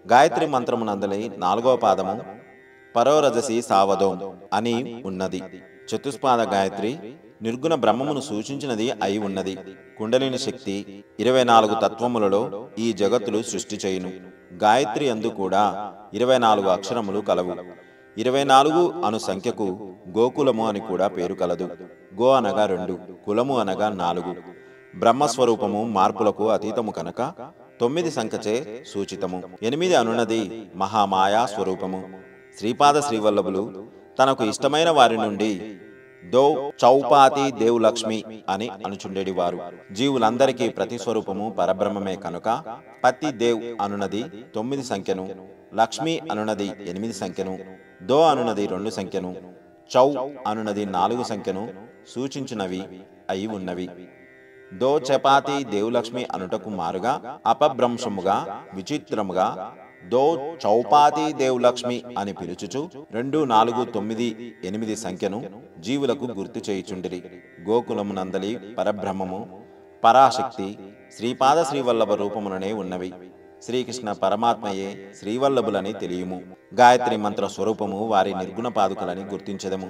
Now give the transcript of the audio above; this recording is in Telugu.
గాయత్రి మంత్రమునందలి 4వ పాదము పరోరజసి సావధోం అని ఉన్నది. చతుష్పాద గాయత్రి నిర్గుణ బ్రహ్మమును సూచించినది అయి ఉన్నది. కుండలిని శక్తి 24 తత్వములలో ఈ జగత్తులు సృష్టి చేయును. గాయత్రి అందు కూడా 24 అక్షరములు కలవు. 24 అను సంఖ్యకు గోకులము అని కూడా పేరు కలదు. గో అనగా 2, కులము అనగా 4. బ్రహ్మస్వరూపము మార్పులకు అతీతము కనుక 9 సంఖ్యచే సూచితము. 8 అనున్నది మహామాయా స్వరూపము. శ్రీపాద శ్రీవల్లభులు తనకు ఇష్టమైన వారి నుండి దో చౌపాతి దేవ్ లక్ష్మి అని అనుచుండేడివారు. జీవులందరికీ ప్రతిస్వరూపము పరబ్రహ్మమే కనుక పతి దేవ్ అనున్నది 9 సంఖ్యను, లక్ష్మి అనున్నది 8 సంఖ్యను, దో అనున్నది 2 సంఖ్యను, చౌ అనున్నది 4 సంఖ్యను సూచించినవి అయి ఉన్నవి. దో చపాతి దేవులక్ష్మి అనుటకు మారుగా అపభ్రంశముగా విచిత్రముగా దో చౌపాతి దేవులక్ష్మి అని పిలుచుచు 2, 4, 9, 8 సంఖ్యను జీవులకు గుర్తు చేయుచుండిరి. గోకులమునందలి పరబ్రహ్మము పరాశక్తి శ్రీపాద శ్రీవల్లభ రూపముననే ఉన్నవి. శ్రీకృష్ణ పరమాత్మయే శ్రీవల్లభులని తెలియము. గాయత్రి మంత్ర స్వరూపము వారి నిర్గుణ పాదుకలని గుర్తించెదము.